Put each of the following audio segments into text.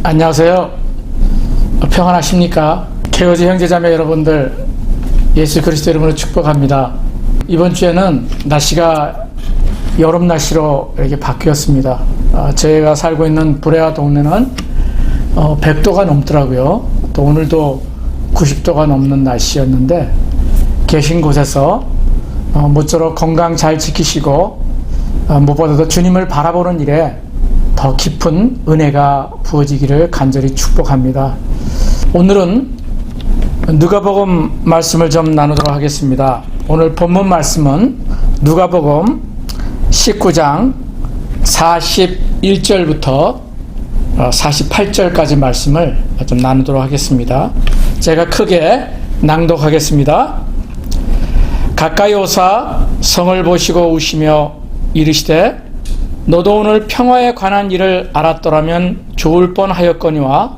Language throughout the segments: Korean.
안녕하세요. 평안하십니까? 개거지 형제자매 여러분들, 예수 그리스도 이름으로 축복합니다. 이번 주에는 날씨가 여름 날씨로 이렇게 바뀌었습니다. 제가 살고 있는 브레아 동네는 100도가 넘더라고요. 또 오늘도 90도가 넘는 날씨였는데, 계신 곳에서 모쪼록 건강 잘 지키시고 무엇보다도 주님을 바라보는 일에 더 깊은 은혜가 부어지기를 간절히 축복합니다. 오늘은 누가복음 말씀을 좀 나누도록 하겠습니다. 오늘 본문 말씀은 누가복음 19장 41절부터 48절까지 말씀을 좀 나누도록 하겠습니다. 제가 크게 낭독하겠습니다. 가까이 오사 성을 보시고 우시며 이르시되 너도 오늘 평화에 관한 일을 알았더라면 좋을 뻔하였거니와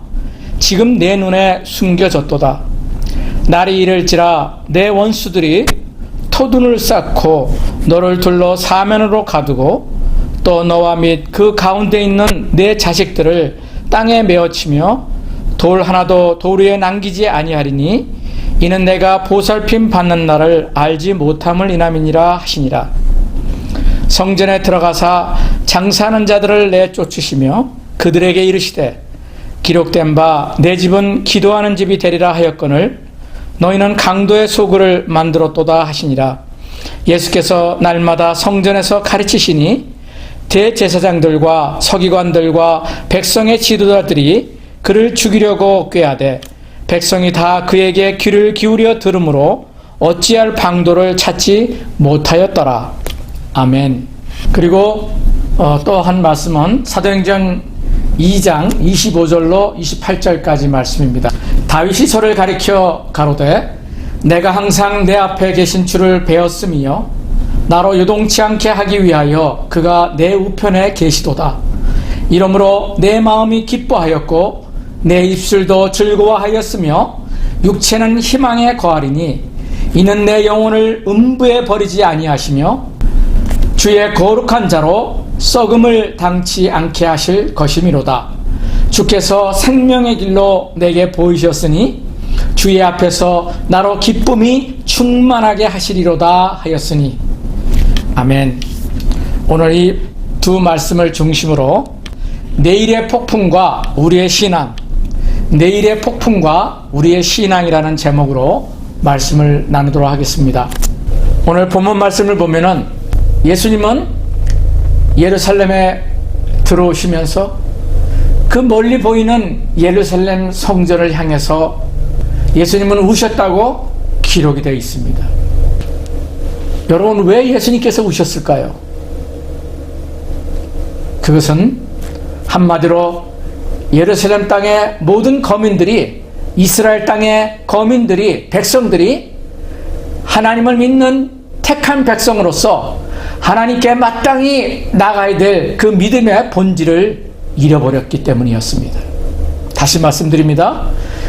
지금 내 눈에 숨겨졌도다. 날이 이를지라 내 원수들이 토둔을 쌓고 너를 둘러 사면으로 가두고 또 너와 및 그 가운데 있는 내 자식들을 땅에 메어치며 돌 하나도 돌 위에 남기지 아니하리니 이는 내가 보살핌 받는 날을 알지 못함을 인함이니라 하시니라. 성전에 들어가사 장사하는 자들을 내쫓으시며 그들에게 이르시되 기록된 바 내 집은 기도하는 집이 되리라 하였거늘 너희는 강도의 소굴을 만들었도다 하시니라. 예수께서 날마다 성전에서 가르치시니 대제사장들과 서기관들과 백성의 지도자들이 그를 죽이려고 꾀하되 백성이 다 그에게 귀를 기울여 들으므로 어찌할 방도를 찾지 못하였더라. 아멘. 그리고 또 한 말씀은 사도행전 2장 25절로 28절까지 말씀입니다. 다윗이 저를 가리켜 가로되 내가 항상 내 앞에 계신 줄을 배웠으며 나로 요동치 않게 하기 위하여 그가 내 우편에 계시도다. 이러므로 내 마음이 기뻐하였고 내 입술도 즐거워하였으며 육체는 희망에 거하리니 이는 내 영혼을 음부에 버리지 아니하시며 주의 거룩한 자로 썩음을 당치 않게 하실 것이미로다. 주께서 생명의 길로 내게 보이셨으니 주의 앞에서 나로 기쁨이 충만하게 하시리로다 하였으니. 아멘. 오늘 이 두 말씀을 중심으로 내일의 폭풍과 우리의 신앙, 내일의 폭풍과 우리의 신앙이라는 제목으로 말씀을 나누도록 하겠습니다. 오늘 본문 말씀을 보면은 예수님은 예루살렘에 들어오시면서 그 멀리 보이는 예루살렘 성전을 향해서 예수님은 우셨다고 기록이 되어 있습니다. 여러분, 왜 예수님께서 우셨을까요? 그것은 한마디로 예루살렘 땅의 모든 거민들이, 이스라엘 땅의 거민들이, 백성들이 하나님을 믿는 택한 백성으로서 하나님께 마땅히 나가야 될 그 믿음의 본질을 잃어버렸기 때문이었습니다. 다시 말씀드립니다.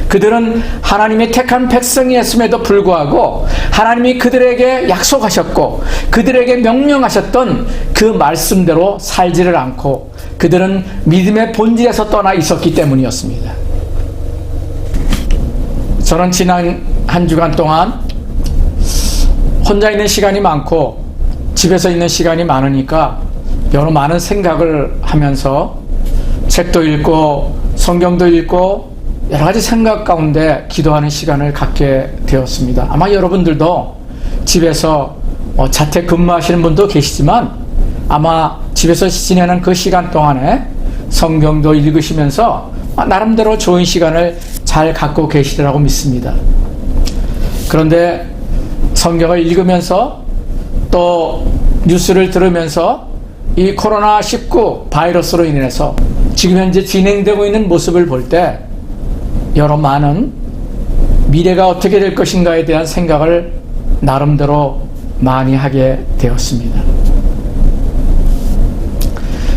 그들은 하나님의 택한 백성이었음에도 불구하고 하나님이 그들에게 약속하셨고 그들에게 명령하셨던 그 말씀대로 살지를 않고 그들은 믿음의 본질에서 떠나 있었기 때문이었습니다. 저는 지난 한 주간 동안 혼자 있는 시간이 많고 집에서 있는 시간이 많으니까 여러 많은 생각을 하면서 책도 읽고 성경도 읽고 여러 가지 생각 가운데 기도하는 시간을 갖게 되었습니다. 아마 여러분들도 집에서 자택 근무하시는 분도 계시지만 아마 집에서 지내는 그 시간 동안에 성경도 읽으시면서 나름대로 좋은 시간을 잘 갖고 계시리라고 믿습니다. 그런데 성경을 읽으면서 또 뉴스를 들으면서 이 코로나19 바이러스로 인해서 지금 현재 진행되고 있는 모습을 볼 때 여러 많은 미래가 어떻게 될 것인가에 대한 생각을 나름대로 많이 하게 되었습니다.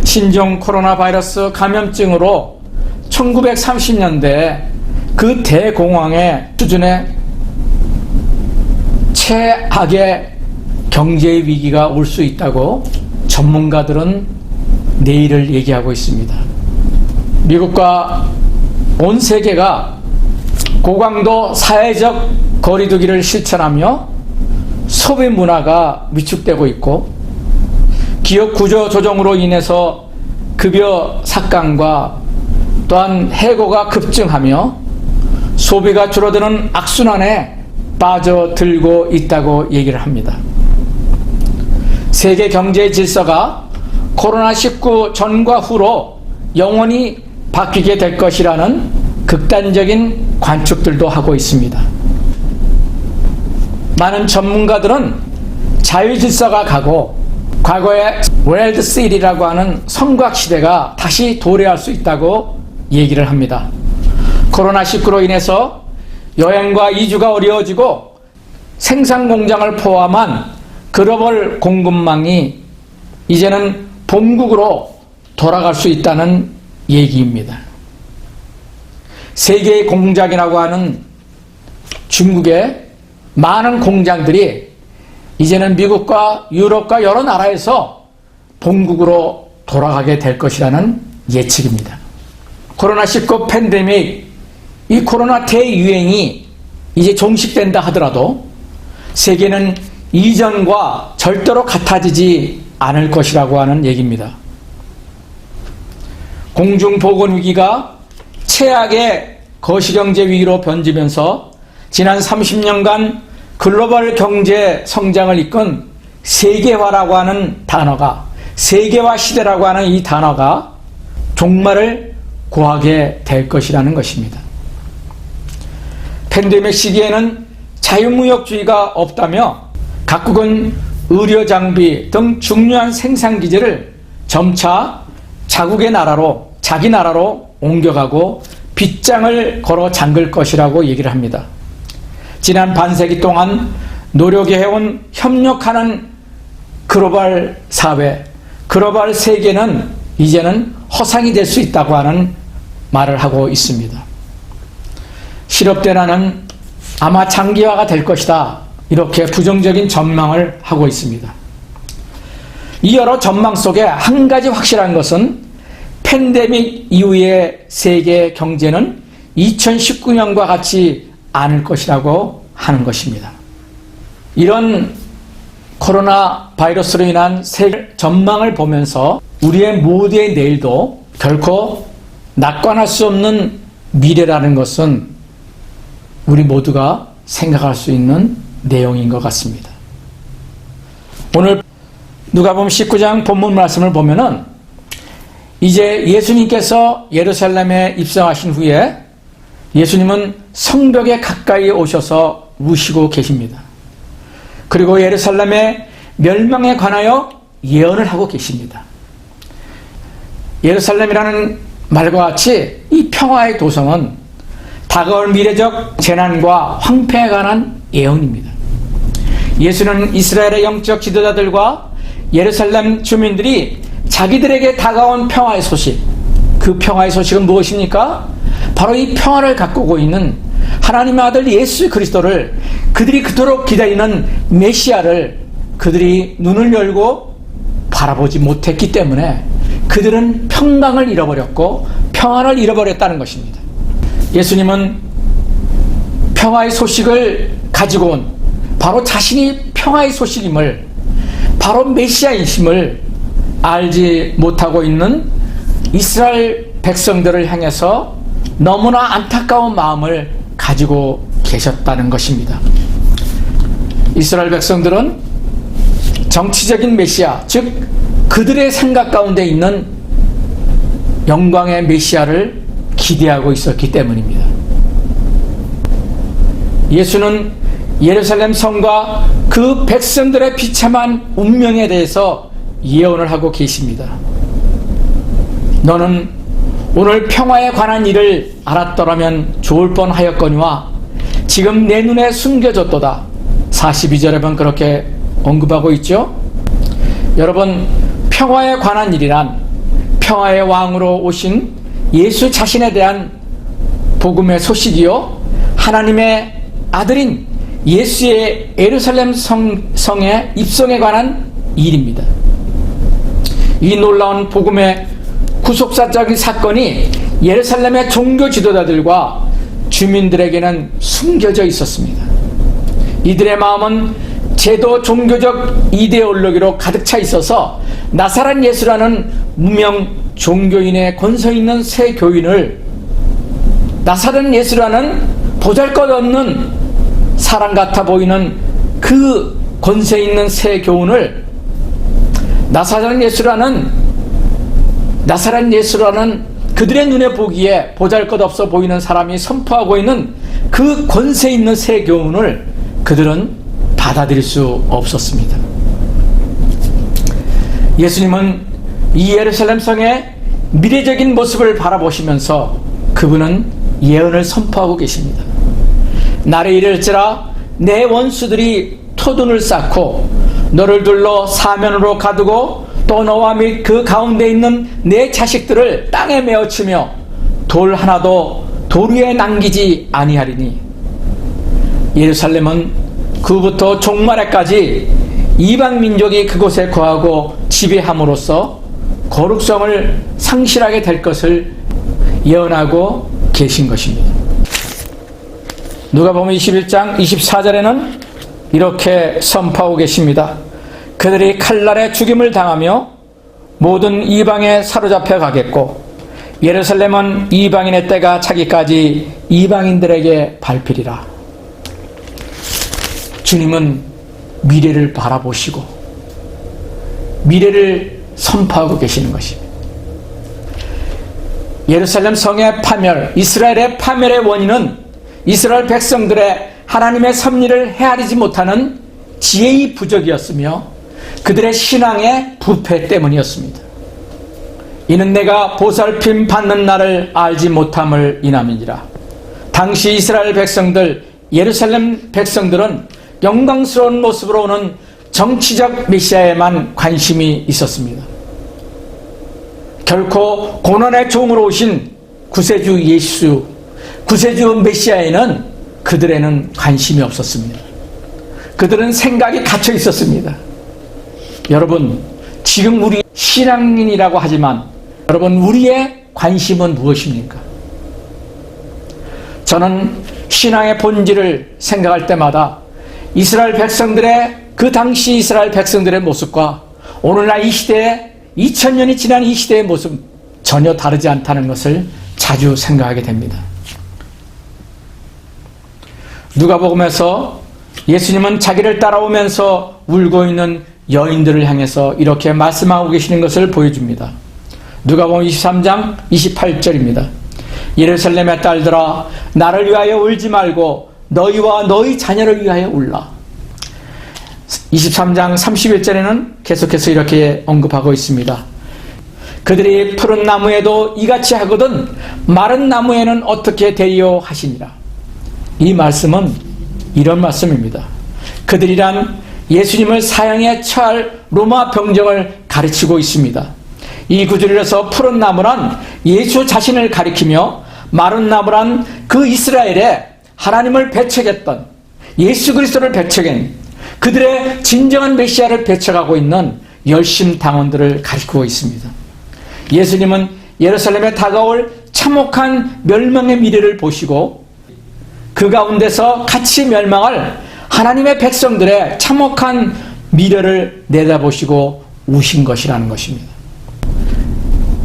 신종 코로나 바이러스 감염증으로 1930년대 그 대공황의 수준의 최악의 경제의 위기가 올 수 있다고 전문가들은 내일을 얘기하고 있습니다. 미국과 온 세계가 고강도 사회적 거리두기를 실천하며 소비 문화가 위축되고 있고, 기업 구조 조정으로 인해서 급여 삭감과 또한 해고가 급증하며 소비가 줄어드는 악순환에 빠져들고 있다고 얘기를 합니다. 세계 경제 질서가 코로나19 전과 후로 영원히 바뀌게 될 것이라는 극단적인 관측들도 하고 있습니다. 많은 전문가들은 자유질서가 가고 과거의 월드 시리라고 하는 성곽 시대가 다시 도래할 수 있다고 얘기를 합니다. 코로나19로 인해서 여행과 이주가 어려워지고 생산 공장을 포함한 글로벌 공급망이 이제는 본국으로 돌아갈 수 있다는 얘기입니다. 세계의 공장이라고 하는 중국의 많은 공장들이 이제는 미국과 유럽과 여러 나라에서 본국으로 돌아가게 될 것이라는 예측입니다. 코로나19 팬데믹, 이 코로나 대유행이 이제 종식된다 하더라도 세계는 이전과 절대로 같아지지 않을 것이라고 하는 얘기입니다. 공중보건 위기가 최악의 거시경제 위기로 번지면서 지난 30년간 글로벌 경제 성장을 이끈 세계화라고 하는 단어가, 세계화 시대라고 하는 이 단어가 종말을 구하게 될 것이라는 것입니다. 팬데믹 시기에는 자유무역주의가 없다며 각국은 의료 장비 등 중요한 생산 기지를 점차 자국의 나라로, 자기 나라로 옮겨가고 빗장을 걸어 잠글 것이라고 얘기를 합니다. 지난 반세기 동안 노력해온 협력하는 글로벌 사회, 글로벌 세계는 이제는 허상이 될 수 있다고 하는 말을 하고 있습니다. 실업대란은 아마 장기화가 될 것이다, 이렇게 부정적인 전망을 하고 있습니다. 이 여러 전망 속에 한 가지 확실한 것은 팬데믹 이후의 세계 경제는 2019년과 같이 않을 것이라고 하는 것입니다. 이런 코로나 바이러스로 인한 세계 전망을 보면서 우리의 모두의 내일도 결코 낙관할 수 없는 미래라는 것은 우리 모두가 생각할 수 있는 내용인 것 같습니다. 오늘 누가복음 19장 본문 말씀을 보면은 이제 예수님께서 예루살렘에 입성하신 후에 예수님은 성벽에 가까이 오셔서 우시고 계십니다. 그리고 예루살렘의 멸망에 관하여 예언을 하고 계십니다. 예루살렘이라는 말과 같이 이 평화의 도성은 다가올 미래적 재난과 황폐에 관한 예언입니다. 예수는 이스라엘의 영적 지도자들과 예루살렘 주민들이 자기들에게 다가온 평화의 소식, 그 평화의 소식은 무엇입니까? 바로 이 평화를 가꾸고 있는 하나님의 아들 예수 그리스도를, 그들이 그토록 기다리는 메시아를 그들이 눈을 열고 바라보지 못했기 때문에 그들은 평강을 잃어버렸고 평화를 잃어버렸다는 것입니다. 예수님은 평화의 소식을 가지고 온, 바로 자신이 평화의 소식임을, 바로 메시아이심을 알지 못하고 있는 이스라엘 백성들을 향해서 너무나 안타까운 마음을 가지고 계셨다는 것입니다. 이스라엘 백성들은 정치적인 메시아, 즉 그들의 생각 가운데 있는 영광의 메시아를 기대하고 있었기 때문입니다. 예수는 예루살렘 성과 그 백성들의 비참한 운명에 대해서 예언을 하고 계십니다. 너는 오늘 평화에 관한 일을 알았더라면 좋을 뻔하였거니와 지금 내 눈에 숨겨졌도다. 42절에 보면 그렇게 언급하고 있죠. 여러분, 평화에 관한 일이란 평화의 왕으로 오신 예수 자신에 대한 복음의 소식이요, 하나님의 아들인 예수의 예루살렘 성의 입성에 관한 일입니다. 이 놀라운 복음의 구속사적인 사건이 예루살렘의 종교 지도자들과 주민들에게는 숨겨져 있었습니다. 이들의 마음은 제도 종교적 이데올로기로 가득 차 있어서 나사렛 예수라는 무명 종교인의 권세 있는 새 교인을, 나사렛 예수라는 보잘것없는 사람 같아 보이는 그 권세 있는 새 교훈을 나사렛 예수라는 그들의 눈에 보기에 보잘것없어 보이는 사람이 선포하고 있는 그 권세 있는 새 교훈을 그들은 받아들일 수 없었습니다. 예수님은 이 예루살렘 성의 미래적인 모습을 바라보시면서 그분은 예언을 선포하고 계십니다. 날에 이를지라 내 원수들이 토둔을 쌓고 너를 둘러 사면으로 가두고 또 너와 및 그 가운데 있는 내 자식들을 땅에 메어치며 돌 하나도 돌 위에 남기지 아니하리니. 예루살렘은 그부터 종말에까지 이방 민족이 그곳에 거하고 지배함으로써 거룩성을 상실하게 될 것을 예언하고 계신 것입니다. 누가복음 21장 24절에는 이렇게 선포하고 계십니다. 그들이 칼날에 죽임을 당하며 모든 이방에 사로잡혀 가겠고 예루살렘은 이방인의 때가 차기까지 이방인들에게 밟히리라. 주님은 미래를 바라보시고 미래를 선포하고 계시는 것입니다. 예루살렘 성의 파멸, 이스라엘의 파멸의 원인은 이스라엘 백성들의 하나님의 섭리를 헤아리지 못하는 지혜의 부족이었으며 그들의 신앙의 부패 때문이었습니다. 이는 내가 보살핌 받는 날을 알지 못함을 인함이니라. 당시 이스라엘 백성들, 예루살렘 백성들은 영광스러운 모습으로 오는 정치적 메시아에만 관심이 있었습니다. 결코 고난의 종으로 오신 구세주 예수, 구세주 메시아에는 그들에는 관심이 없었습니다. 그들은 생각이 갇혀 있었습니다. 여러분, 지금 우리 신앙인이라고 하지만 여러분, 우리의 관심은 무엇입니까? 저는 신앙의 본질을 생각할 때마다 이스라엘 백성들의, 그 당시 이스라엘 백성들의 모습과 오늘날 이 시대에 2000년이 지난 이 시대의 모습 전혀 다르지 않다는 것을 자주 생각하게 됩니다. 누가복음에서 예수님은 자기를 따라오면서 울고 있는 여인들을 향해서 이렇게 말씀하고 계시는 것을 보여줍니다. 누가복음 23장 28절입니다. 예루살렘의 딸들아, 나를 위하여 울지 말고 너희와 너희 자녀를 위하여 울라. 23장 31절에는 계속해서 이렇게 언급하고 있습니다. 그들이 푸른 나무에도 이같이 하거든 마른 나무에는 어떻게 되리요 하시니라. 이 말씀은 이런 말씀입니다. 그들이란 예수님을 사형에 처할 로마 병정을 가르치고 있습니다. 이 구절에서 푸른 나무란 예수 자신을 가리키며 마른 나무란 그 이스라엘에 하나님을 배척했던, 예수 그리스도를 배척한 그들의 진정한 메시아를 배척하고 있는 열심당원들을 가리키고 있습니다. 예수님은 예루살렘에 다가올 참혹한 멸망의 미래를 보시고 그 가운데서 같이 멸망할 하나님의 백성들의 참혹한 미래를 내다보시고 우신 것이라는 것입니다.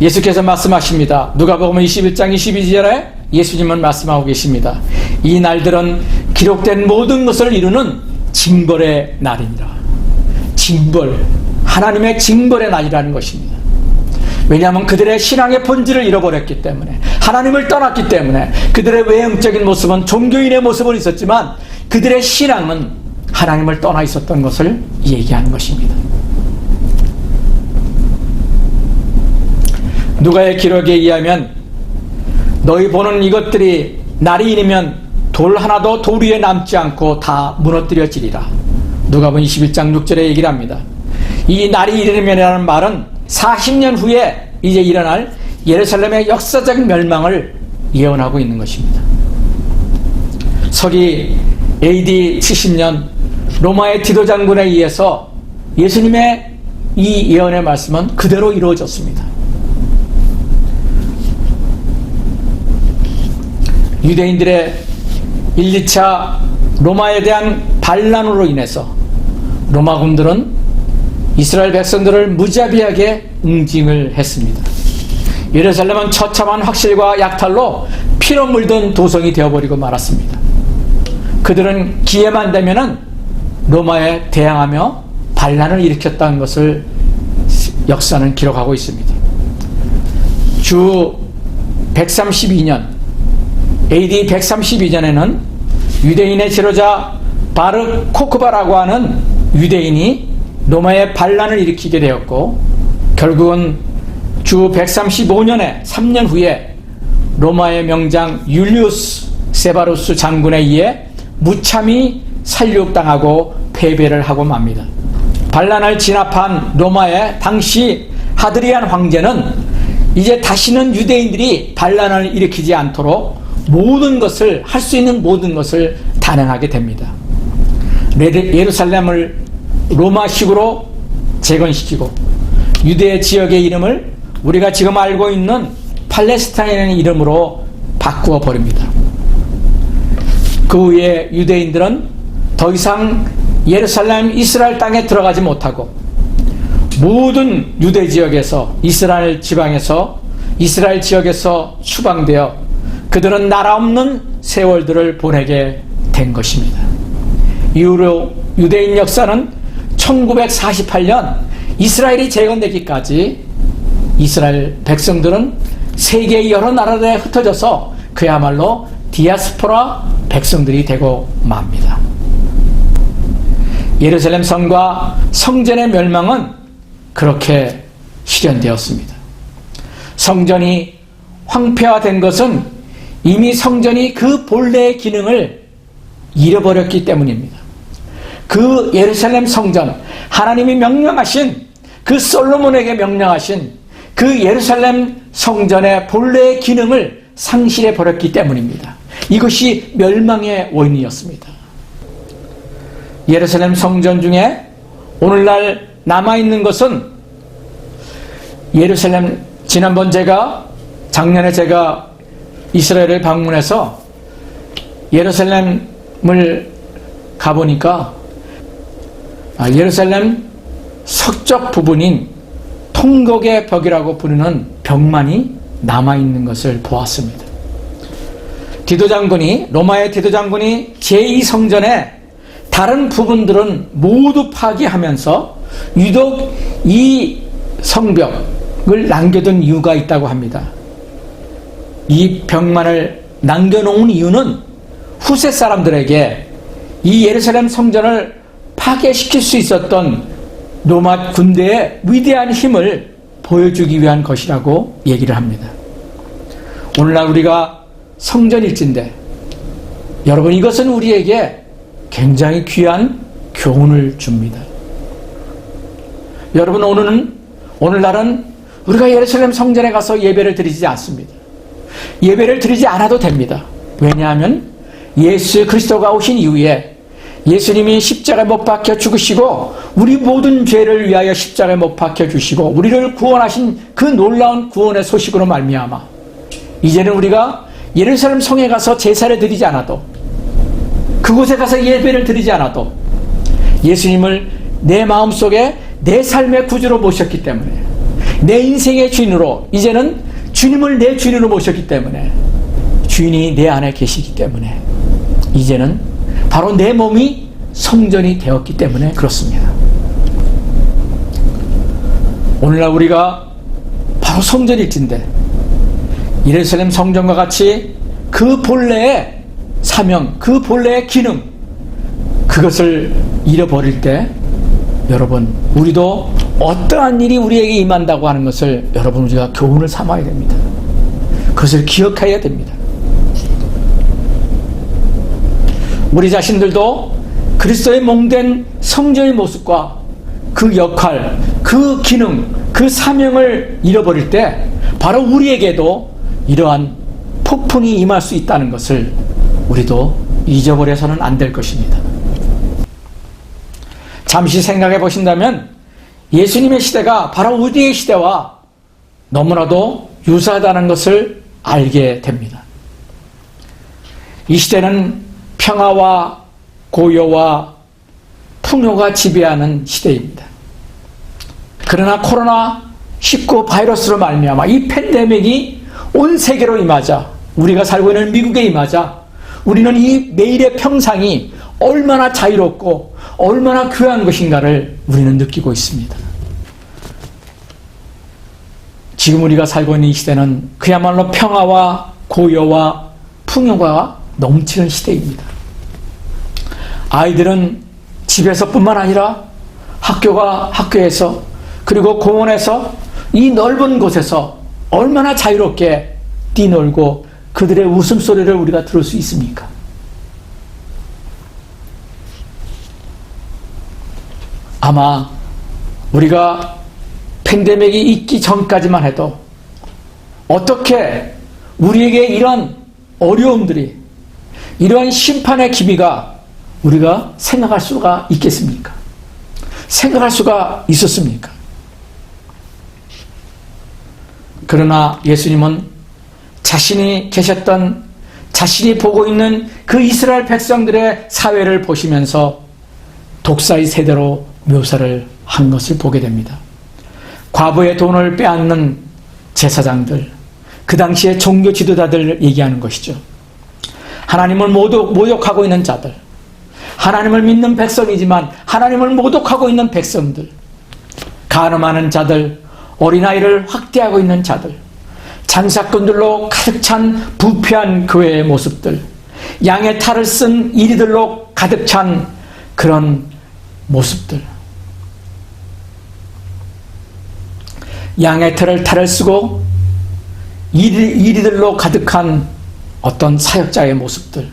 예수께서 말씀하십니다. 누가복음 21장 22절에 예수님은 말씀하고 계십니다. 이 날들은 기록된 모든 것을 이루는 징벌의 날이니라. 징벌, 하나님의 징벌의 날이라는 것입니다. 왜냐하면 그들의 신앙의 본질을 잃어버렸기 때문에, 하나님을 떠났기 때문에. 그들의 외형적인 모습은 종교인의 모습은 있었지만 그들의 신앙은 하나님을 떠나 있었던 것을 얘기하는 것입니다. 누가의 기록에 의하면 너희 보는 이것들이 날이 이르면 돌 하나도 돌 위에 남지 않고 다 무너뜨려지리라. 누가복음 21장 6절에 얘기를 합니다. 이 날이 이르면이라는 말은 40년 후에 이제 일어날 예루살렘의 역사적 멸망을 예언하고 있는 것입니다. 서기 AD 70년 로마의 디도 장군에 의해서 예수님의 이 예언의 말씀은 그대로 이루어졌습니다. 유대인들의 1, 2차 로마에 대한 반란으로 인해서 로마군들은 이스라엘 백성들을 무자비하게 응징을 했습니다. 예루살렘은 처참한 확실과 약탈로 피로 물든 도성이 되어버리고 말았습니다. 그들은 기회만 되면은 로마에 대항하며 반란을 일으켰다는 것을 역사는 기록하고 있습니다. 주 132년 AD 132년에는 유대인의 지도자 바르 코크바라고 하는 유대인이 로마에 반란을 일으키게 되었고, 결국은 주 135년에 3년 후에 로마의 명장 율리우스 세바루스 장군에 의해 무참히 살육당하고 패배를 하고 맙니다. 반란을 진압한 로마의 당시 하드리안 황제는 이제 다시는 유대인들이 반란을 일으키지 않도록 모든 것을, 할 수 있는 모든 것을 단행하게 됩니다. 예루살렘을 로마식으로 재건시키고 유대 지역의 이름을 우리가 지금 알고 있는 팔레스타인이라는 이름으로 바꾸어 버립니다. 그 후에 유대인들은 더 이상 예루살렘 이스라엘 땅에 들어가지 못하고 모든 유대 지역에서, 이스라엘 지방에서, 이스라엘 지역에서 추방되어 그들은 나라 없는 세월들을 보내게 된 것입니다. 이후로 유대인 역사는 1948년 이스라엘이 재건되기까지 이스라엘 백성들은 세계의 여러 나라에 흩어져서 그야말로 디아스포라 백성들이 되고 맙니다. 예루살렘 성과 성전의 멸망은 그렇게 실현되었습니다. 성전이 황폐화된 것은 이미 성전이 그 본래의 기능을 잃어버렸기 때문입니다. 그 예루살렘 성전, 하나님이 명령하신, 그 솔로몬에게 명령하신 그 예루살렘 성전의 본래의 기능을 상실해 버렸기 때문입니다. 이것이 멸망의 원인이었습니다. 예루살렘 성전 중에 오늘날 남아있는 것은 예루살렘, 지난번 작년에 제가 이스라엘을 방문해서 예루살렘을 가보니까 예루살렘 서쪽 부분인 통곡의 벽이라고 부르는 벽만이 남아있는 것을 보았습니다. 로마의 디도장군이 제2성전의 다른 부분들은 모두 파괴하면서 유독 이 성벽을 남겨둔 이유가 있다고 합니다. 이 벽만을 남겨놓은 이유는 후세 사람들에게 이 예루살렘 성전을 파괴시킬 수 있었던 로마 군대의 위대한 힘을 보여주기 위한 것이라고 얘기를 합니다. 오늘날 우리가 성전일진데 여러분, 이것은 우리에게 굉장히 귀한 교훈을 줍니다. 여러분, 오늘날은 우리가 예루살렘 성전에 가서 예배를 드리지 않습니다. 예배를 드리지 않아도 됩니다. 왜냐하면 예수 그리스도가 오신 이후에 예수님이 십자가에 못 박혀 죽으시고 우리 모든 죄를 위하여 십자가에 못 박혀 주시고 우리를 구원하신 그 놀라운 구원의 소식으로 말미암아 이제는 우리가 예루살렘 성에 가서 제사를 드리지 않아도, 그곳에 가서 예배를 드리지 않아도 예수님을 내 마음속에 내 삶의 구주로 모셨기 때문에, 내 인생의 주인으로, 이제는 주님을 내 주인으로 모셨기 때문에, 주인이 내 안에 계시기 때문에 이제는 바로 내 몸이 성전이 되었기 때문에 그렇습니다. 오늘날 우리가 바로 성전일진데 예루살렘 성전과 같이 그 본래의 사명, 그 본래의 기능, 그것을 잃어버릴 때 여러분, 우리도 어떠한 일이 우리에게 임한다고 하는 것을 여러분, 우리가 교훈을 삼아야 됩니다. 그것을 기억해야 됩니다. 우리 자신들도 그리스도의 몸된 성전의 모습과 그 역할, 그 기능, 그 사명을 잃어버릴 때 바로 우리에게도 이러한 폭풍이 임할 수 있다는 것을 우리도 잊어버려서는 안 될 것입니다. 잠시 생각해 보신다면 예수님의 시대가 바로 우리의 시대와 너무나도 유사하다는 것을 알게 됩니다. 이 시대는 평화와 고요와 풍요가 지배하는 시대입니다. 그러나 코로나19 바이러스로 말미암아 이 팬데믹이 온 세계로 임하자, 우리가 살고 있는 미국에 임하자, 우리는 이 매일의 평상이 얼마나 자유롭고 얼마나 귀한 것인가를 우리는 느끼고 있습니다. 지금 우리가 살고 있는 이 시대는 그야말로 평화와 고요와 풍요가 넘치는 시대입니다. 아이들은 집에서뿐만 아니라 학교에서 그리고 공원에서 이 넓은 곳에서 얼마나 자유롭게 뛰놀고 그들의 웃음소리를 우리가 들을 수 있습니까? 아마 우리가 팬데믹이 있기 전까지만 해도 어떻게 우리에게 이런 어려움들이, 이러한 심판의 기미가 우리가 생각할 수가 있겠습니까? 생각할 수가 있었습니까? 그러나 예수님은 자신이 계셨던, 자신이 보고 있는 그 이스라엘 백성들의 사회를 보시면서 독사의 세대로 묘사를 한 것을 보게 됩니다. 과부의 돈을 빼앗는 제사장들, 그 당시에 종교 지도자들 얘기하는 것이죠. 하나님을 모독하고 있는 자들, 하나님을 믿는 백성이지만 하나님을 모독하고 있는 백성들, 간음하는 자들, 어린아이를 학대하고 있는 자들, 장사꾼들로 가득 찬 부패한 교회의 모습들, 양의 탈을 쓴 이리들로 가득 찬 그런 모습들, 양의 탈을 쓰고 이리들로 가득한 어떤 사역자의 모습들,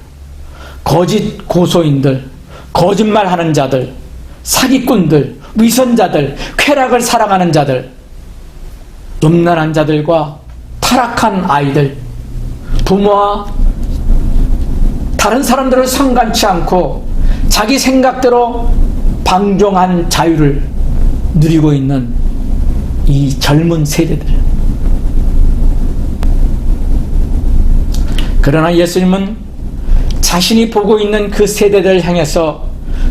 거짓 고소인들, 거짓말하는 자들, 사기꾼들, 위선자들, 쾌락을 사랑하는 자들, 음란한 자들과 타락한 아이들, 부모와 다른 사람들을 상관치 않고 자기 생각대로 방종한 자유를 누리고 있는 이 젊은 세대들. 그러나 예수님은 자신이 보고 있는 그 세대들을 향해서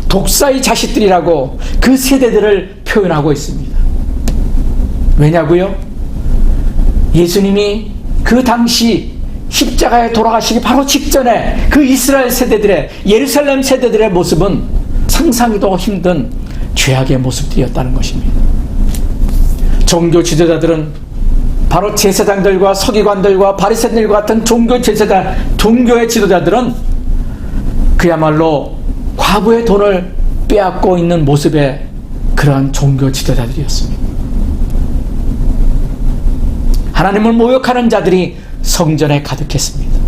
독사의 자식들이라고 그 세대들을 표현하고 있습니다. 왜냐고요? 예수님이 그 당시 십자가에 돌아가시기 바로 직전에 그 이스라엘 세대들의, 예루살렘 세대들의 모습은 상상도 힘든 죄악의 모습들이었다는 것입니다. 종교 지도자들은 바로 제사장들과 서기관들과 바리새인들과 같은 종교의 지도자들은 그야말로 과부의 돈을 빼앗고 있는 모습의 그러한 종교 지도자들이었습니다. 하나님을 모욕하는 자들이 성전에 가득했습니다.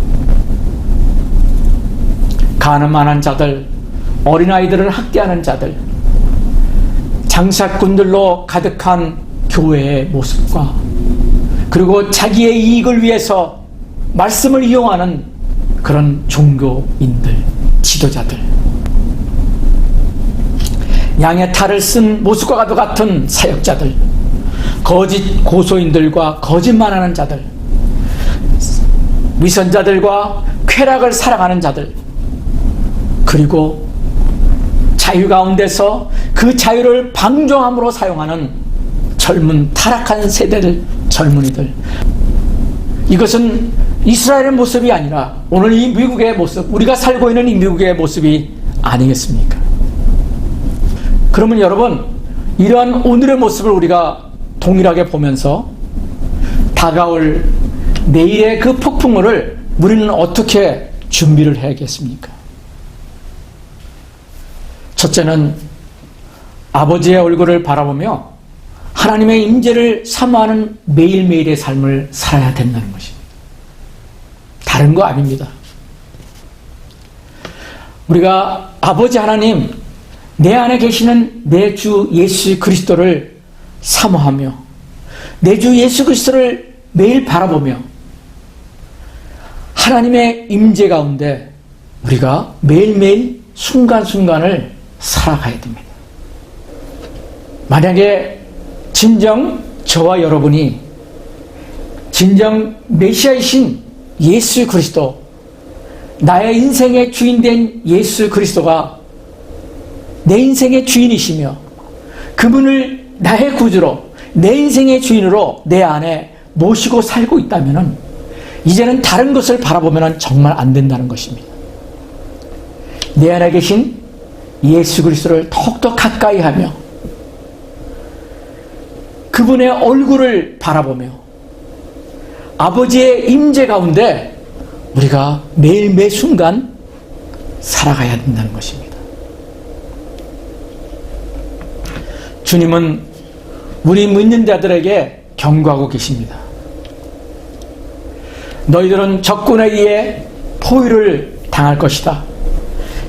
간음하는 자들, 어린아이들을 학대하는 자들, 장사꾼들로 가득한 교회의 모습과 그리고 자기의 이익을 위해서 말씀을 이용하는 그런 종교인들, 지도자들, 양의 탈을 쓴 모습과 같은 사역자들, 거짓 고소인들과 거짓말하는 자들, 위선자들과 쾌락을 사랑하는 자들, 그리고 자유 가운데서 그 자유를 방종함으로 사용하는 젊은 타락한 세대들, 젊은이들. 이것은 이스라엘의 모습이 아니라 오늘 이 미국의 모습, 우리가 살고 있는 이 미국의 모습이 아니겠습니까? 그러면 여러분, 이러한 오늘의 모습을 우리가 동일하게 보면서 다가올 내일의 그 폭풍우를 우리는 어떻게 준비를 해야겠습니까? 첫째는 아버지의 얼굴을 바라보며 하나님의 임재를 사모하는 매일매일의 삶을 살아야 된다는 것입니다. 다른 거 아닙니다. 우리가 아버지 하나님, 내 안에 계시는 내 주 예수 그리스도를 사모하며 내 주 예수 그리스도를 매일 바라보며 하나님의 임재 가운데 우리가 매일매일 순간순간을 살아가야 됩니다. 만약에 진정 저와 여러분이 진정 메시아이신 예수 그리스도, 나의 인생의 주인된 예수 그리스도가 내 인생의 주인이시며 그분을 나의 구주로 내 인생의 주인으로 내 안에 모시고 살고 있다면 이제는 다른 것을 바라보면 정말 안 된다는 것입니다. 내 안에 계신 예수 그리스도를 더욱더 가까이 하며 그분의 얼굴을 바라보며 아버지의 임재 가운데 우리가 매일 매 순간 살아가야 된다는 것입니다. 주님은 우리 믿는 자들에게 경고하고 계십니다. 너희들은 적군에 의해 포위를 당할 것이다.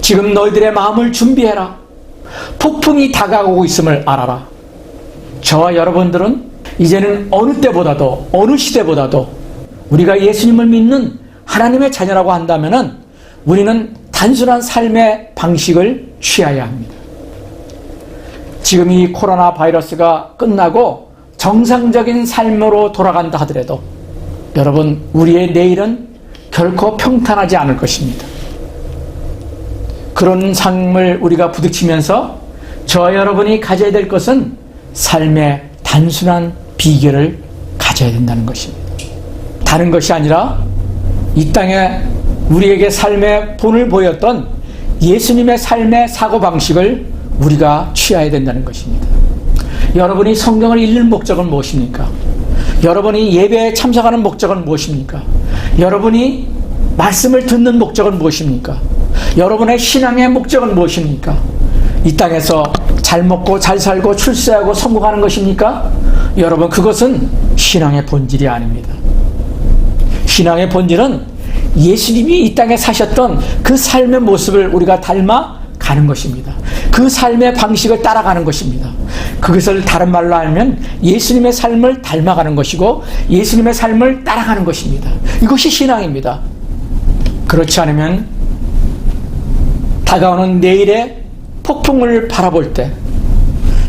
지금 너희들의 마음을 준비해라. 폭풍이 다가오고 있음을 알아라. 저와 여러분들은 이제는 어느 때보다도 어느 시대보다도 우리가 예수님을 믿는 하나님의 자녀라고 한다면 우리는 단순한 삶의 방식을 취해야 합니다. 지금 이 코로나 바이러스가 끝나고 정상적인 삶으로 돌아간다 하더라도 여러분, 우리의 내일은 결코 평탄하지 않을 것입니다. 그런 삶을 우리가 부딪히면서 저와 여러분이 가져야 될 것은 삶의 단순한 비결을 가져야 된다는 것입니다. 다른 것이 아니라 이 땅에 우리에게 삶의 본을 보였던 예수님의 삶의 사고방식을 우리가 취해야 된다는 것입니다. 여러분이 성경을 읽는 목적은 무엇입니까? 여러분이 예배에 참석하는 목적은 무엇입니까? 여러분이 말씀을 듣는 목적은 무엇입니까? 여러분의 신앙의 목적은 무엇입니까? 이 땅에서 잘 먹고 잘 살고 출세하고 성공하는 것입니까? 여러분, 그것은 신앙의 본질이 아닙니다. 신앙의 본질은 예수님이 이 땅에 사셨던 그 삶의 모습을 우리가 닮아 가는 것입니다. 그 삶의 방식을 따라가는 것입니다. 그것을 다른 말로 하면 예수님의 삶을 닮아가는 것이고 예수님의 삶을 따라가는 것입니다. 이것이 신앙입니다. 그렇지 않으면 다가오는 내일의 폭풍을 바라볼 때,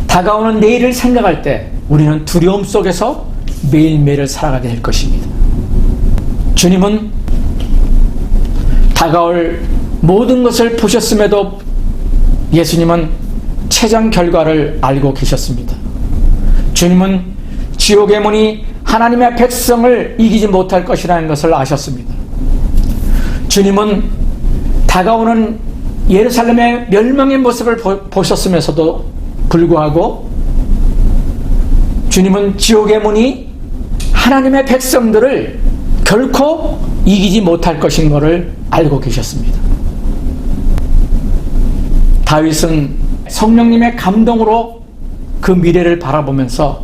다가오는 내일을 생각할 때 우리는 두려움 속에서 매일매일을 살아가게 될 것입니다. 주님은 다가올 모든 것을 보셨음에도 예수님은 최종 결과를 알고 계셨습니다. 주님은 지옥의 문이 하나님의 백성을 이기지 못할 것이라는 것을 아셨습니다. 주님은 다가오는 예루살렘의 멸망의 모습을 보셨으면서도 불구하고 주님은 지옥의 문이 하나님의 백성들을 결코 이기지 못할 것인 것을 알고 계셨습니다. 다윗은 성령님의 감동으로 그 미래를 바라보면서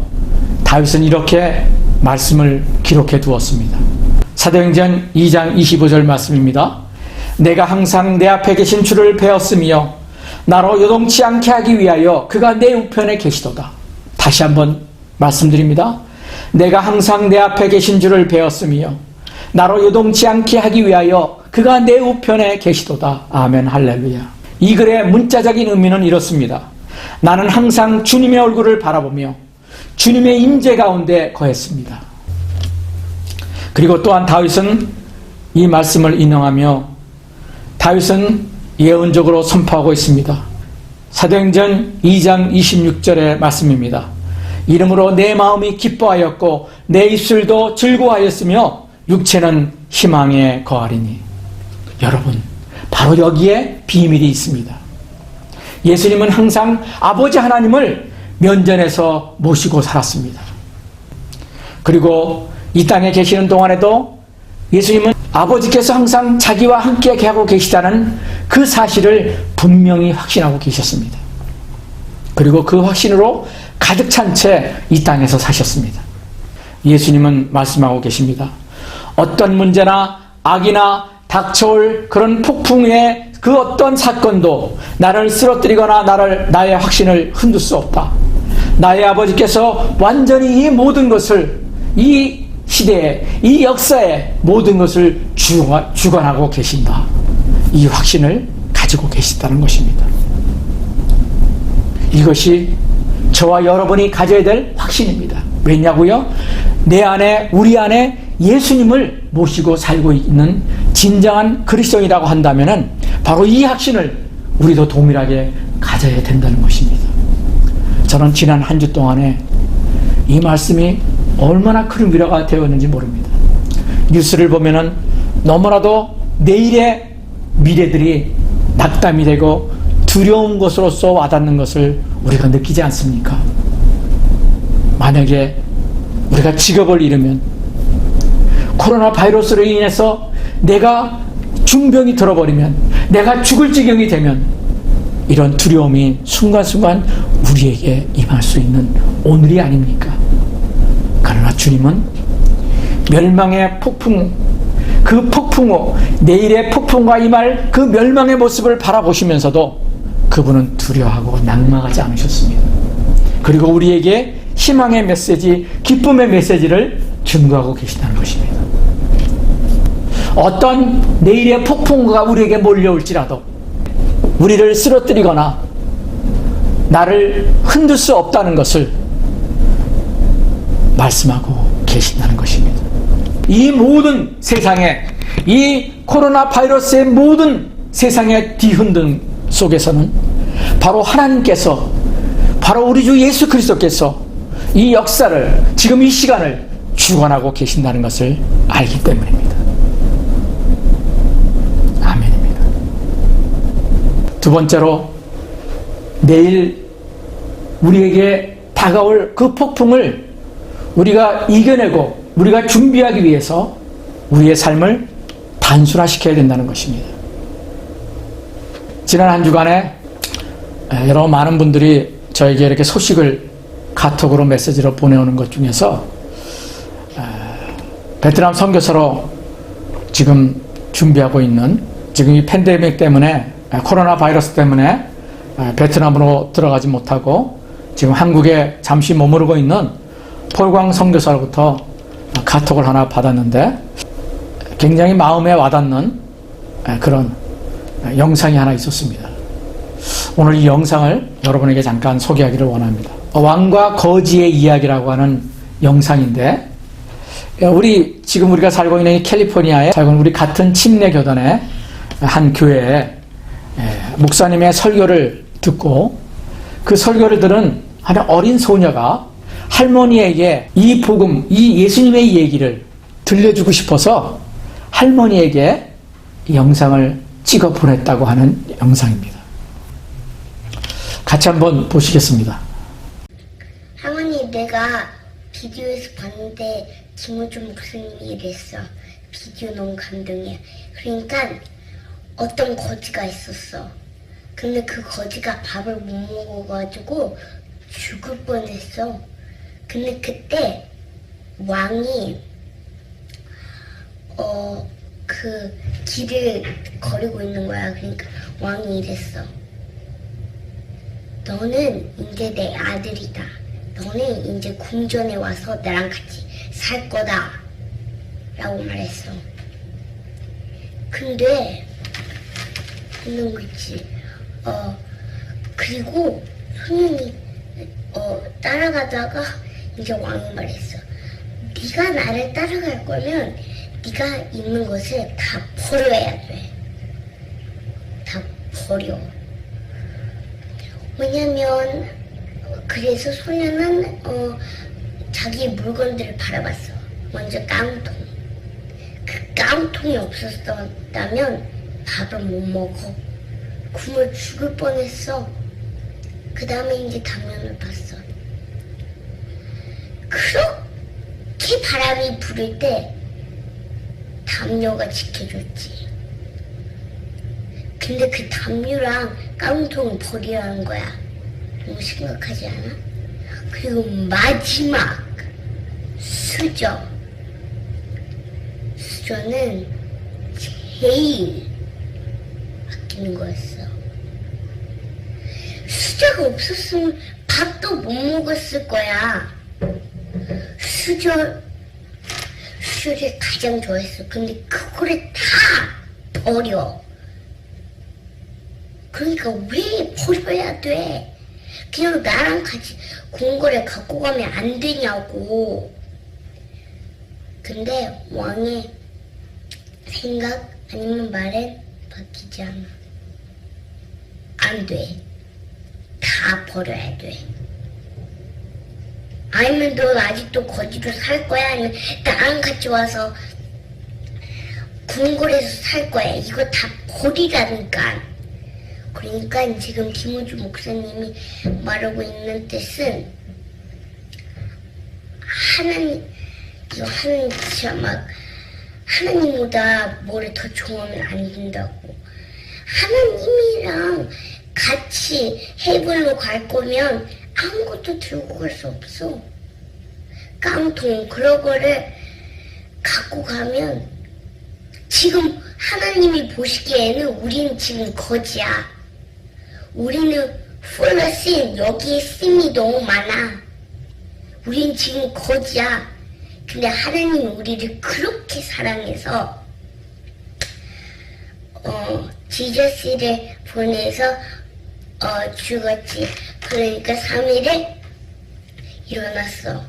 다윗은 이렇게 말씀을 기록해 두었습니다. 사도행전 2장 25절 말씀입니다. 내가 항상 내 앞에 계신 주를 배웠으며 나로 요동치 않게 하기 위하여 그가 내 우편에 계시도다. 다시 한번 말씀드립니다. 내가 항상 내 앞에 계신 주를 배웠으며 나로 요동치 않게 하기 위하여 그가 내 우편에 계시도다. 아멘, 할렐루야. 이 글의 문자적인 의미는 이렇습니다. 나는 항상 주님의 얼굴을 바라보며 주님의 임재 가운데 거했습니다. 그리고 또한 다윗은 이 말씀을 인용하며 다윗은 예언적으로 선포하고 있습니다. 사도행전 2장 26절의 말씀입니다. 이름으로 내 마음이 기뻐하였고 내 입술도 즐거워하였으며 육체는 희망에 거하리니. 여러분, 바로 여기에 비밀이 있습니다. 예수님은 항상 아버지 하나님을 면전에서 모시고 살았습니다. 그리고 이 땅에 계시는 동안에도 예수님은 아버지께서 항상 자기와 함께 하고 계시다는 그 사실을 분명히 확신하고 계셨습니다. 그리고 그 확신으로 가득 찬 채 이 땅에서 사셨습니다. 예수님은 말씀하고 계십니다. 어떤 문제나 악이나 닥쳐올 그런 폭풍의 그 어떤 사건도 나를 쓰러뜨리거나 나의 확신을 흔들 수 없다. 나의 아버지께서 완전히 이 모든 것을, 이 시대에, 이 역사에 모든 것을 주관하고 계신다. 이 확신을 가지고 계시다는 것입니다. 이것이 저와 여러분이 가져야 될 확신입니다. 왜냐고요? 내 안에, 우리 안에 예수님을 모시고 살고 있는 진정한 그리스도인이라고 한다면은 바로 이 확신을 우리도 동일하게 가져야 된다는 것입니다. 저는 지난 한 주 동안에 이 말씀이 얼마나 큰 위로가 되었는지 모릅니다. 뉴스를 보면은 너무나도 내일의 미래들이 낙담이 되고 두려운 것으로서 와닿는 것을 우리가 느끼지 않습니까? 만약에 우리가 직업을 잃으면, 코로나 바이러스로 인해서 내가 중병이 들어버리면, 내가 죽을 지경이 되면, 이런 두려움이 순간순간 우리에게 임할 수 있는 오늘이 아닙니까? 그러나 주님은 멸망의 폭풍, 그 폭풍 후 내일의 폭풍과 임할 그 멸망의 모습을 바라보시면서도 그분은 두려워하고 낙망하지 않으셨습니다. 그리고 우리에게 희망의 메시지, 기쁨의 메시지를 증거하고 계시다는 것입니다. 어떤 내일의 폭풍우가 우리에게 몰려올지라도 우리를 쓰러뜨리거나 나를 흔들 수 없다는 것을 말씀하고 계신다는 것입니다. 이 모든 세상에, 이 코로나 바이러스의 모든 세상의 뒤흔든 속에서는 바로 하나님께서, 바로 우리 주 예수 그리스도께서 이 역사를, 지금 이 시간을 주관하고 계신다는 것을 알기 때문입니다. 아멘입니다. 두 번째로, 내일 우리에게 다가올 그 폭풍을 우리가 이겨내고 우리가 준비하기 위해서 우리의 삶을 단순화시켜야 된다는 것입니다. 지난 한 주간에 여러 많은 분들이 저에게 이렇게 소식을 카톡으로 메시지로 보내오는 것 중에서 베트남 선교사로 지금 준비하고 있는, 지금 이 팬데믹 때문에, 코로나 바이러스 때문에 베트남으로 들어가지 못하고 지금 한국에 잠시 머무르고 있는 폴광 선교사로부터 카톡을 하나 받았는데 굉장히 마음에 와닿는 그런 영상이 하나 있었습니다. 오늘 이 영상을 여러분에게 잠깐 소개하기를 원합니다. 왕과 거지의 이야기라고 하는 영상인데, 지금 우리가 살고 있는 이 캘리포니아에 살고 있는 우리 같은 침례교단의 한 교회에 목사님의 설교를 듣고, 그 설교를 들은 한 어린 소녀가 할머니에게 이 복음, 이 예수님의 얘기를 들려주고 싶어서 할머니에게 이 영상을 찍어 보냈다고 하는 영상입니다. 같이 한번 보시겠습니다. 할머니, 내가 비디오에서 봤는데 김호준 목사님이 이랬어. 비디오 너무 감동이야. 그러니까 어떤 거지가 있었어. 근데 그 거지가 밥을 못 먹어가지고 죽을 뻔했어. 근데 그때 왕이 그 길을 거리고 있는 거야. 그러니까 왕이 이랬어. 너는 이제 내 아들이다. 너는 이제 궁전에 와서 나랑 같이 살 거다. 라고 말했어. 근데 그런 거 있지. 그리고 소년이 따라가다가 이제 왕이 말했어. 네가 나를 따라갈 거면 네가 있는 것을 다 버려야 돼. 다 버려. 왜냐면 그래서 소년은 자기 물건들을 바라봤어. 먼저 깡통. 그 깡통이 없었다면 밥을 못 먹어. 굶어 죽을 뻔했어. 그 다음에 이제 당면을 봤어. 그렇게 바람이 불을 때 담요가 지켜줬지. 근데 그 담요랑 깡통을 버리라는 거야. 너무 심각하지 않아? 그리고 마지막 수저는 제일 아끼는 거였어. 수저가 없었으면 밥도 못 먹었을 거야. 수저를 가장 좋아했어. 근데 그거를 다 버려. 그러니까 왜 버려야 돼? 그냥 나랑 같이 궁궐에 갖고 가면 안 되냐고. 근데 왕의 생각 아니면 말은 바뀌지 않아. 안 돼. 다 버려야 돼. 아니면 너 아직도 거지로 살 거야? 아니면 나랑 같이 와서 궁궐에서 살 거야? 이거 다 버리라니까. 그러니까 지금 김우주 목사님이 말하고 있는 뜻은 하나님, 이거 하나님 진짜 막 하나님보다 뭐를 더 좋아하면 안 된다고. 하나님이랑 같이 헤븐으로 갈 거면 아무것도 들고 갈 수 없어. 깡통 그런 거를 갖고 가면 지금 하나님이 보시기에는 우리는 지금 거지야. 우리는 플러스 여기에 씀이 너무 많아. 우린 지금 거지야. 근데 하나님이 우리를 그렇게 사랑해서 지저스를 보내서 죽었지. 그러니까 3일에 일어났어.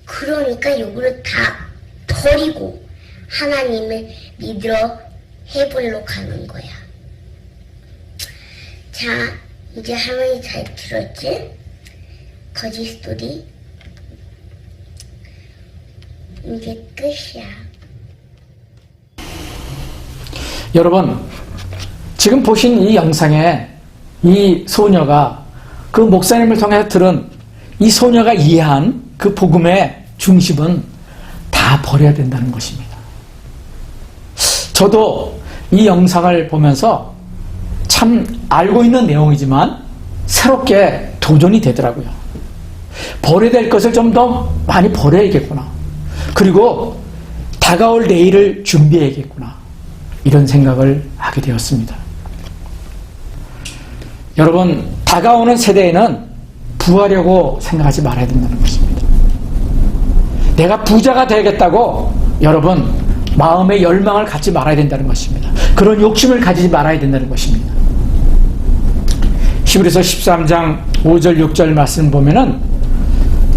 그러니까 요거를 다 버리고 하나님을 믿으러 헤븐으로 가는 거야. 자, 이제 할머니 잘 들었지? 거지 스토리. 이제 끝이야. 여러분, 지금 보신 이 영상에 이 소녀가 그 목사님을 통해서 들은 이 소녀가 이해한 그 복음의 중심은 다 버려야 된다는 것입니다. 저도 이 영상을 보면서 참 알고 있는 내용이지만 새롭게 도전이 되더라고요. 버려야 될 것을 좀 더 많이 버려야겠구나. 그리고 다가올 내일을 준비해야겠구나. 이런 생각을 하게 되었습니다. 여러분, 다가오는 세대에는 부하려고 생각하지 말아야 된다는 것입니다. 내가 부자가 되겠다고 여러분 마음의 열망을 갖지 말아야 된다는 것입니다. 그런 욕심을 가지지 말아야 된다는 것입니다. 히브리서 13장 5절 6절 말씀 보면은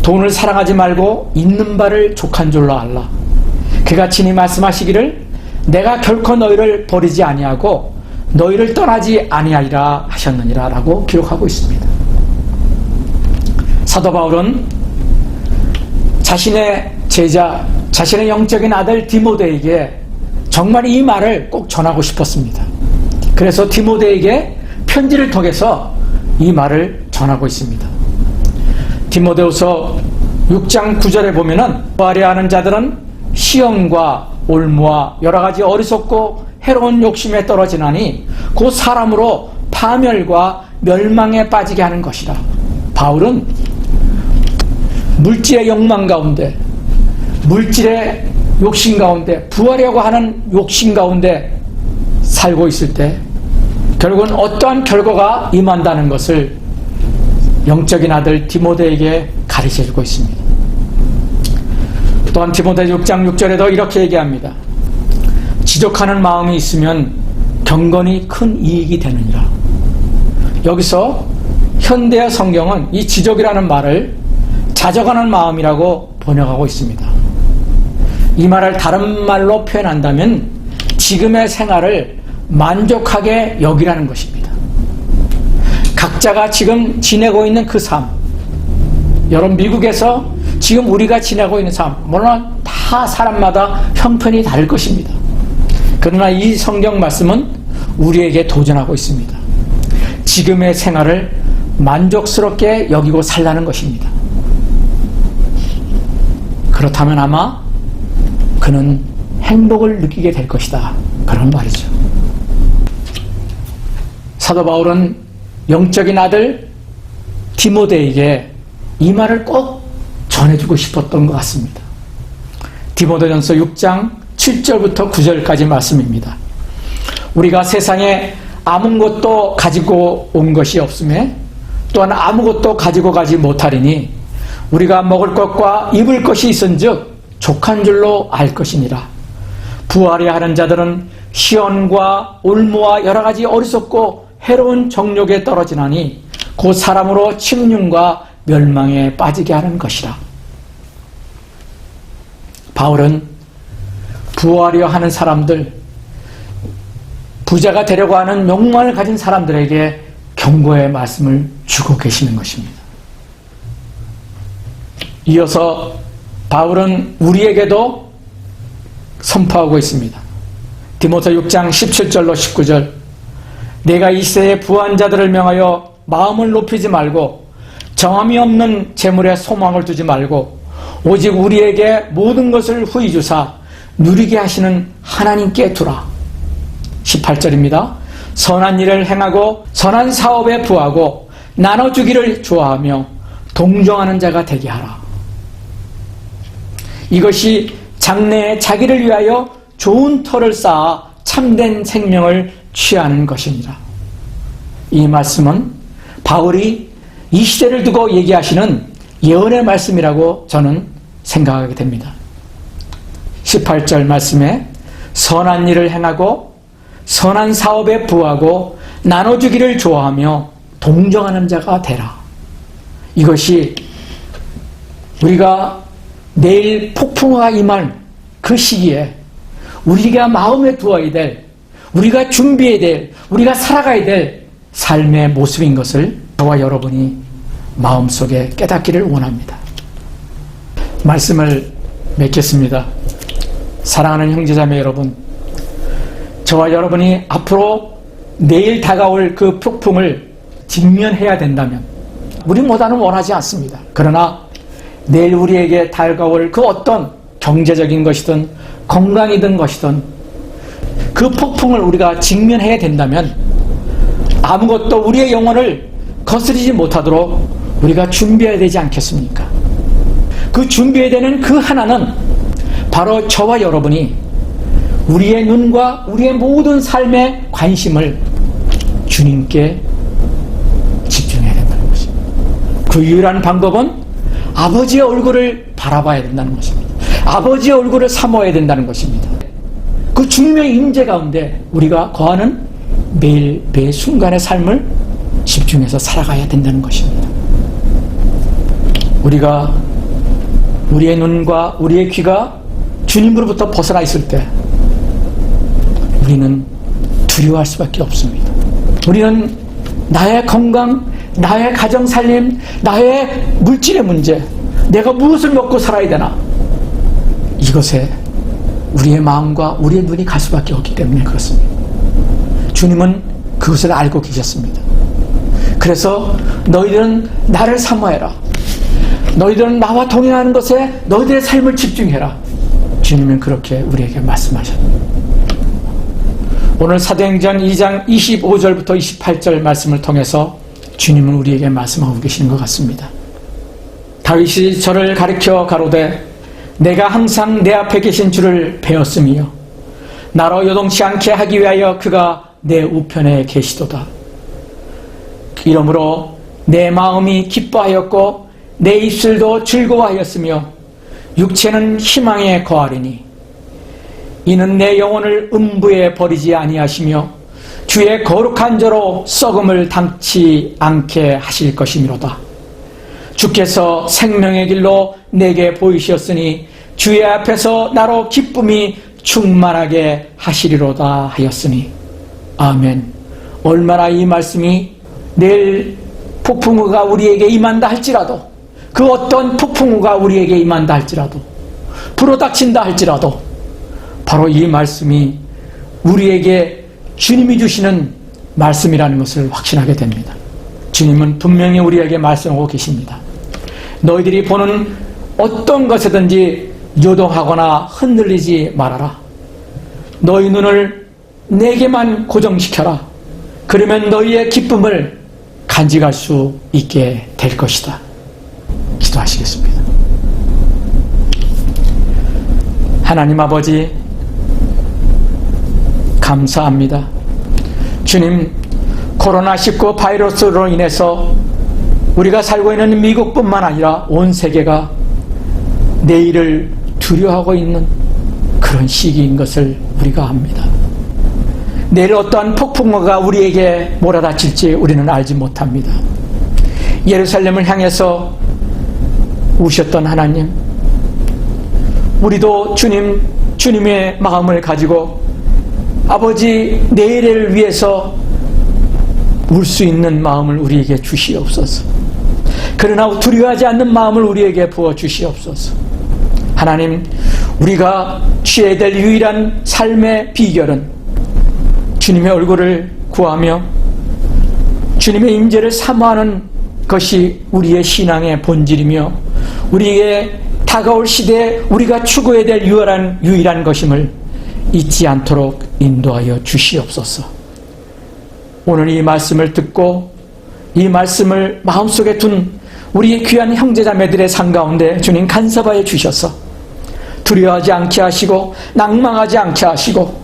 돈을 사랑하지 말고 있는 바를 족한 줄로 알라. 그가 친히 말씀하시기를 내가 결코 너희를 버리지 아니하고 너희를 떠나지 아니하리라 하셨느니라 라고 기록하고 있습니다. 사도 바울은 자신의 제자, 자신의 영적인 아들 디모데에게 정말 이 말을 꼭 전하고 싶었습니다. 그래서 디모데에게 편지를 통해서 이 말을 전하고 있습니다. 디모데후서 6장 9절에 보면은 부하려 하는 자들은 시험과 올무와 여러 가지 어리석고 해로운 욕심에 떨어지나니 곧 사람으로 파멸과 멸망에 빠지게 하는 것이라. 바울은 물질의 욕망 가운데, 물질의 욕심 가운데, 부하려고 하는 욕심 가운데 살고 있을 때 결국은 어떠한 결과가 임한다는 것을 영적인 아들 디모데에게 가르쳐주고 있습니다. 또한 디모데 6장 6절에도 이렇게 얘기합니다. 지적하는 마음이 있으면 경건이 큰 이익이 되느니라. 여기서 현대의 성경은 이 지적이라는 말을 자적하는 마음이라고 번역하고 있습니다. 이 말을 다른 말로 표현한다면 지금의 생활을 만족하게 여기라는 것입니다. 각자가 지금 지내고 있는 그 삶, 여러분 미국에서 지금 우리가 지내고 있는 삶, 물론 다 사람마다 형편이 다를 것입니다. 그러나 이 성경 말씀은 우리에게 도전하고 있습니다. 지금의 생활을 만족스럽게 여기고 살라는 것입니다. 그렇다면 아마 그는 행복을 느끼게 될 것이다. 그런 말이죠. 사도 바울은 영적인 아들 디모데에게 이 말을 꼭 전해주고 싶었던 것 같습니다. 디모데전서 6장 7절부터 9절까지 말씀입니다. 우리가 세상에 아무것도 가지고 온 것이 없음에 또한 아무것도 가지고 가지 못하리니 우리가 먹을 것과 입을 것이 있은즉 족한 줄로 알 것이니라. 부하려 하는 자들은 시험과 올무와 여러 가지 어리석고 해로운 정욕에 떨어지나니 곧 사람으로 침륜과 멸망에 빠지게 하는 것이라. 바울은 부하려 하는 사람들, 부자가 되려고 하는 욕망을 가진 사람들에게 경고의 말씀을 주고 계시는 것입니다. 이어서 바울은 우리에게도 선포하고 있습니다. 디모데 6장 17절로 19절, 내가 이 시대의 부한 자들을 명하여 마음을 높이지 말고 정함이 없는 재물에 소망을 두지 말고 오직 우리에게 모든 것을 후히 주사 누리게 하시는 하나님께 두라. 18절입니다. 선한 일을 행하고 선한 사업에 부하고 나눠주기를 좋아하며 동정하는 자가 되게 하라. 이것이 장래에 자기를 위하여 좋은 터를 쌓아 참된 생명을 취하는 것이니라. 이 말씀은 바울이 이 시대를 두고 얘기하시는 예언의 말씀이라고 저는 생각하게 됩니다. 18절 말씀에 선한 일을 행하고 선한 사업에 부하고 나눠주기를 좋아하며 동정하는 자가 되라. 이것이 우리가 내일 폭풍우가 임할 그 시기에 우리가 마음에 두어야 될, 우리가 준비해야 될, 우리가 살아가야 될 삶의 모습인 것을 저와 여러분이 마음속에 깨닫기를 원합니다. 말씀을 맺겠습니다. 사랑하는 형제자매 여러분, 저와 여러분이 앞으로 내일 다가올 그 폭풍을 직면해야 된다면, 우리 모두는 원하지 않습니다. 그러나 내일 우리에게 다가올 그 어떤 경제적인 것이든 건강이든 것이든 그 폭풍을 우리가 직면해야 된다면 아무것도 우리의 영혼을 거스리지 못하도록 우리가 준비해야 되지 않겠습니까? 그 준비해야 되는 그 하나는 바로 저와 여러분이 우리의 눈과 우리의 모든 삶의 관심을 주님께 집중해야 된다는 것입니다. 그 유일한 방법은 아버지의 얼굴을 바라봐야 된다는 것입니다. 아버지의 얼굴을 사모해야 된다는 것입니다. 그 주님의 임재 가운데 우리가 거하는 매일 매 순간의 삶을 집중해서 살아가야 된다는 것입니다. 우리가 우리의 눈과 우리의 귀가 주님으로부터 벗어나 있을 때 우리는 두려워할 수밖에 없습니다. 우리는 나의 건강, 나의 가정살림, 나의 물질의 문제, 내가 무엇을 먹고 살아야 되나, 이것에 우리의 마음과 우리의 눈이 갈 수밖에 없기 때문에 그렇습니다. 주님은 그것을 알고 계셨습니다. 그래서 너희들은 나를 사모해라. 너희들은 나와 동행하는 것에 너희들의 삶을 집중해라. 주님은 그렇게 우리에게 말씀하셨습니다. 오늘 사도행전 2장 25절부터 28절 말씀을 통해서 주님은 우리에게 말씀하고 계시는 것 같습니다. 다윗이 저를 가리켜 가로되 내가 항상 내 앞에 계신 주를 배웠으며 나로 요동치 않게 하기 위하여 그가 내 우편에 계시도다. 이러므로 내 마음이 기뻐하였고 내 입술도 즐거워하였으며 육체는 희망에 거하리니 이는 내 영혼을 음부에 버리지 아니하시며 주의 거룩한 저로 썩음을 당치 않게 하실 것이미로다. 주께서 생명의 길로 내게 보이셨으니 주의 앞에서 나로 기쁨이 충만하게 하시리로다 하였으니. 아멘. 얼마나 이 말씀이 내일 폭풍우가 우리에게 임한다 할지라도, 그 어떤 폭풍우가 우리에게 임한다 할지라도, 불어닥친다 할지라도 바로 이 말씀이 우리에게 주님이 주시는 말씀이라는 것을 확신하게 됩니다. 주님은 분명히 우리에게 말씀하고 계십니다. 너희들이 보는 어떤 것이든지 요동하거나 흔들리지 말아라. 너희 눈을 내게만 고정시켜라. 그러면 너희의 기쁨을 간직할 수 있게 될 것이다. 기도하시겠습니다. 하나님 아버지, 감사합니다. 주님, 코로나19 바이러스로 인해서 우리가 살고 있는 미국뿐만 아니라 온 세계가 내일을 두려워하고 있는 그런 시기인 것을 우리가 압니다. 내일 어떠한 폭풍우가 우리에게 몰아닥칠지 우리는 알지 못합니다. 예루살렘을 향해서 우셨던 하나님, 우리도 주님의 마음을 가지고 아버지 내일을 위해서 울 수 있는 마음을 우리에게 주시옵소서. 그러나 두려워하지 않는 마음을 우리에게 부어 주시옵소서. 하나님, 우리가 취해야 될 유일한 삶의 비결은 주님의 얼굴을 구하며 주님의 임재를 사모하는 것이 우리의 신앙의 본질이며 우리의 다가올 시대에 우리가 추구해야 될 유일한 것임을 잊지 않도록 인도하여 주시옵소서. 오늘 이 말씀을 듣고 이 말씀을 마음속에 둔 우리 귀한 형제자매들의 삶 가운데 주님 간섭하여 주셔서 두려워하지 않게 하시고 낭망하지 않게 하시고,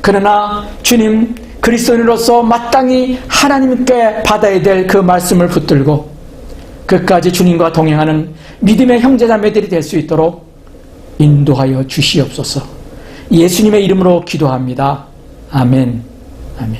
그러나 주님 그리스도인으로서 마땅히 하나님께 받아야 될 그 말씀을 붙들고 끝까지 주님과 동행하는 믿음의 형제자매들이 될 수 있도록 인도하여 주시옵소서. 예수님의 이름으로 기도합니다. 아멘. 아멘.